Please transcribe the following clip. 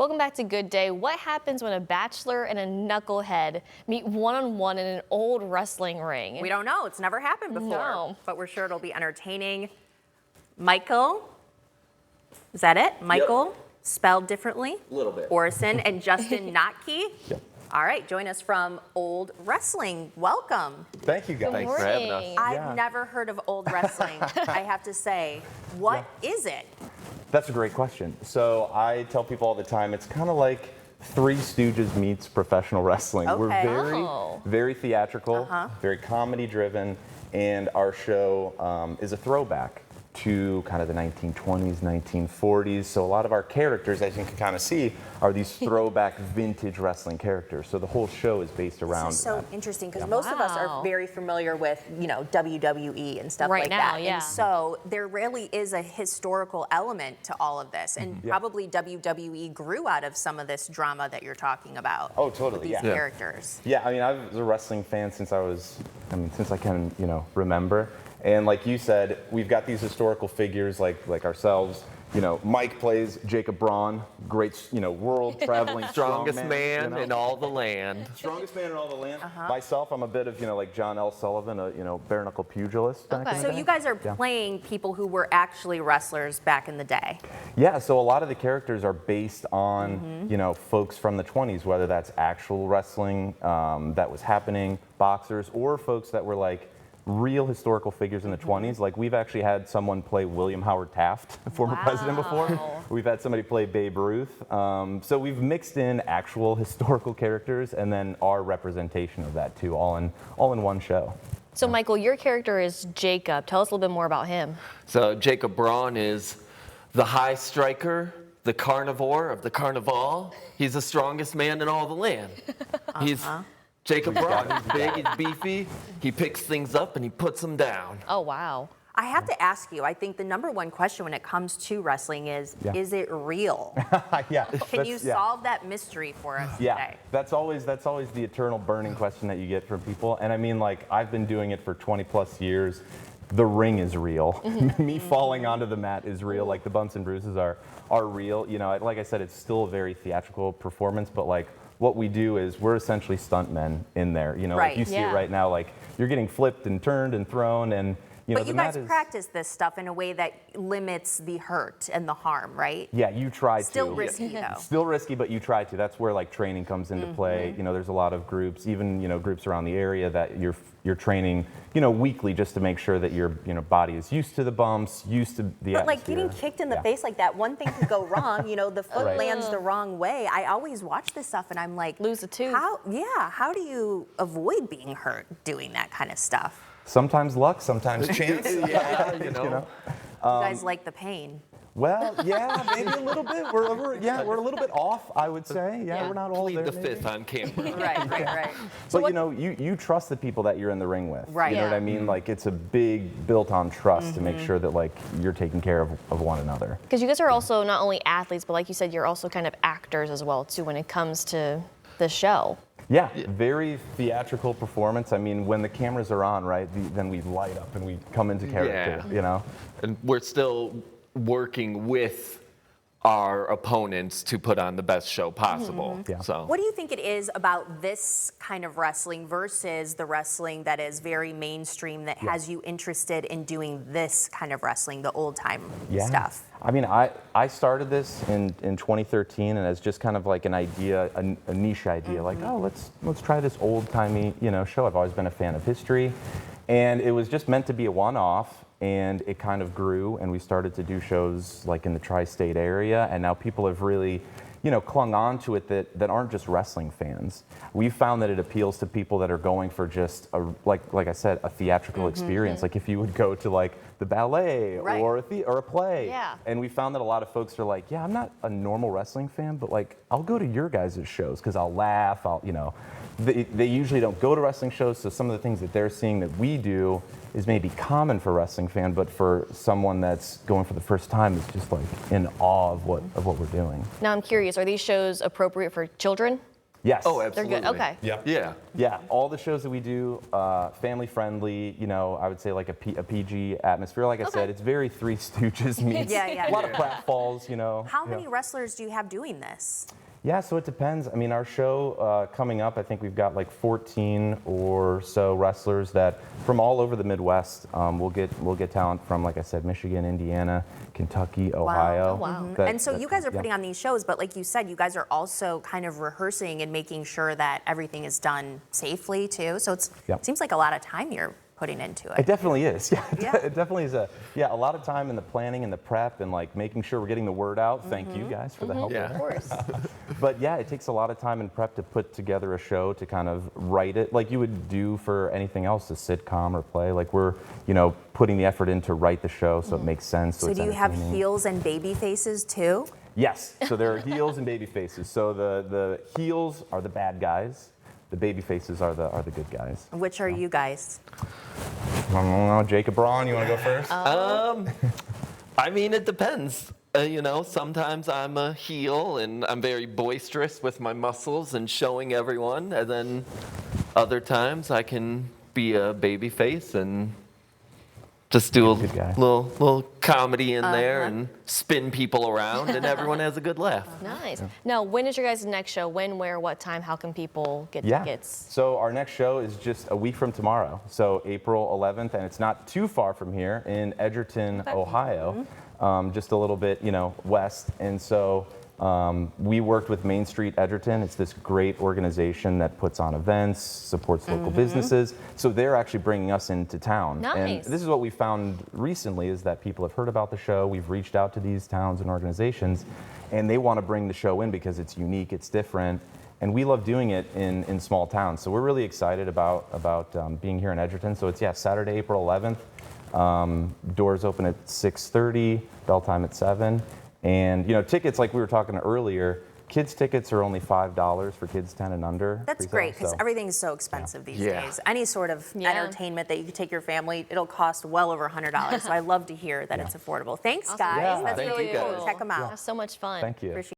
Welcome back to Good Day. What happens when a bachelor and a knucklehead meet one-on-one in an old wrestling ring? We don't know. It's never happened before. No. But we're sure it'll be entertaining. Michael, is that it? Michael, Yep. Spelled differently? A little bit. Orson and Justin Notke. Yep. All right, join us from Olde Wrestling. Welcome. Thank you, guys. Thanks for having us. I've never heard of Olde Wrestling, I have to say. What is it? That's a great question. So I tell people all the time, it's kind of like Three Stooges meets professional wrestling. Okay. We're very theatrical, very comedy driven, and our show is a throwback to kind of the 1920s, 1940s. So a lot of our characters, as you can kind of see, are these throwback vintage wrestling characters. So the whole show is based around This is so that. interesting because most of us are very familiar with, WWE and stuff like now, that. yeah. And so there really is a historical element to all of this. And probably WWE grew out of some of this drama that you're talking about. Oh, totally, With these yeah. characters. Yeah, I mean, I was a wrestling fan since I can, remember. And like you said, we've got these historical figures like ourselves. Mike plays Jacob Braun, great, world traveling strongest man in all the land. Strongest man in all the land. Myself, I'm a bit of, like John L. Sullivan, a, bare knuckle pugilist. back in the So day. you guys are playing people who were actually wrestlers back in the day. Yeah, so a lot of the characters are based on, folks from the 20s, whether that's actual wrestling that was happening, boxers, or folks that were like real historical figures in the 20s. Like we've actually had someone play William Howard Taft, former president before. We've had somebody play Babe Ruth. So we've mixed in actual historical characters and then our representation of that too, all in one show. So Michael, your character is Jacob. Tell us a little bit more about him. So Jacob Braun is the high striker, the carnivore of the carnival. He's the strongest man in all the land. He's Jacob Braun. He's big, he's beefy. He picks things up and he puts them down. Oh, wow. I have to ask you, I think the number one question when it comes to wrestling is it real? Yeah. Can you solve that mystery for us today? That's always the eternal burning question that you get from people. And I mean, like, I've been doing it for 20 plus years. The ring is real. Me falling onto the mat is real. Like the bumps and bruises are real. Like I said, it's still a very theatrical performance, but like what we do is we're essentially stuntmen in there. Like you see it right now, like you're getting flipped and turned and thrown, and but you guys practice this stuff in a way that limits the hurt and the harm, right? Yeah, you try to. Still risky though. Still risky, but you try to. That's where like training comes into play. There's a lot of groups, even groups around the area that you're training, weekly just to make sure that your body is used to the bumps, used to the But like atmosphere. getting kicked in the face like that, one thing could go wrong. The foot lands the wrong way. I always watch this stuff and I'm like, lose a tooth. How do you avoid being hurt doing that kind of stuff? Sometimes luck, sometimes chance. You guys like the pain. Well, yeah, maybe a little bit. We're a little bit off, I would say. Yeah, we're not all Plead there. the fifth on camera. Right. But you trust the people that you're in the ring with. Right. You know what I mean? Like it's a big built on trust to make sure that like you're taking care of one another. Because you guys are also not only athletes, but like you said, you're also kind of actors as well too when it comes to the show. Yeah, very theatrical performance. I mean, when the cameras are on, right, then we light up and we come into character, And we're still working with our opponents to put on the best show possible. So What do you think it is about this kind of wrestling versus the wrestling that is very mainstream that has you interested in doing this kind of wrestling, the old time stuff? I mean, I started this in 2013 and as just kind of like an idea, a niche idea, like, oh, let's try this old timey, show. I've always been a fan of history, and it was just meant to be a one-off. And it kind of grew, and we started to do shows like in the tri-state area, and now people have really, clung on to it that aren't just wrestling fans. We've found that it appeals to people that are going for just like I said, a theatrical experience. Like if you would go to like the ballet or a play, and we found that a lot of folks are like, yeah, I'm not a normal wrestling fan, but like I'll go to your guys' shows because I'll laugh. They usually don't go to wrestling shows, so some of the things that they're seeing that we do is maybe common for a wrestling fan, but for someone that's going for the first time is just like in awe of what we're doing. Now I'm curious, are these shows appropriate for children? Yes. Oh, They're absolutely. good. Okay. Yep. Yeah. Yeah, all the shows that we do, family friendly, you know, I would say like a PG atmosphere. Like I said, it's very Three Stooges meets Yeah. a lot of pratfalls, you know. How Yeah. many wrestlers do you have doing this? Yeah, so it depends. I mean, our show coming up, I think we've got like 14 or so wrestlers that from all over the Midwest. We'll get talent from, like I said, Michigan, Indiana, Kentucky, Ohio. Oh, wow. And so you guys are putting on these shows, but like you said, you guys are also kind of rehearsing and making sure that everything is done safely too. So it seems like a lot of time you're putting into It it. definitely is. Yeah, Yeah. it definitely is a lot of time in the planning and the prep and like making sure we're getting the word out. Thank you guys for the help. Yeah. Of course. But yeah, it takes a lot of time and prep to put together a show, to kind of write it like you would do for anything else, a sitcom or play. Like we're, you know, putting the effort in to write the show so it makes sense. So So it's do you have entertaining. heels and baby faces too? Yes. So there are heels and baby faces. So the heels are the bad guys. The baby faces are the good guys. Which are you guys? I don't know, Jacob Braun, you want to go first? I mean, it depends. You know, sometimes I'm a heel and I'm very boisterous with my muscles and showing everyone. And then other times I can be a baby face and just do a Good guy. little comedy in there and spin people around, and everyone has a good laugh. Nice. Now, when is your guys' next show? When, where, what time? How can people get tickets? So our next show is just a week from tomorrow, so April 11th, and it's not too far from here in Edgerton, Ohio, just a little bit, you know, west. And so we worked with Main Street Edgerton. It's this great organization that puts on events, supports local businesses. So they're actually bringing us into town. Nice. And this is what we found recently, is that people have heard about the show. We've reached out to these towns and organizations, and they want to bring the show in because it's unique, it's different. And we love doing it in small towns. So we're really excited about being here in Edgerton. So it's, Saturday, April 11th. Doors open at 6:30, bell time at 7. And, you know, tickets, like we were talking earlier, kids' tickets are only $5 for kids 10 and under. That's presale, great because so- everything's so expensive these Yeah. days. Any sort of Yeah. entertainment that you could take your family, it'll cost well over $100. So I love to hear that it's affordable. Thanks, guys. Yeah. That's Thank really you, cool. guys. Check them out. That's so much fun. Thank you. Appreciate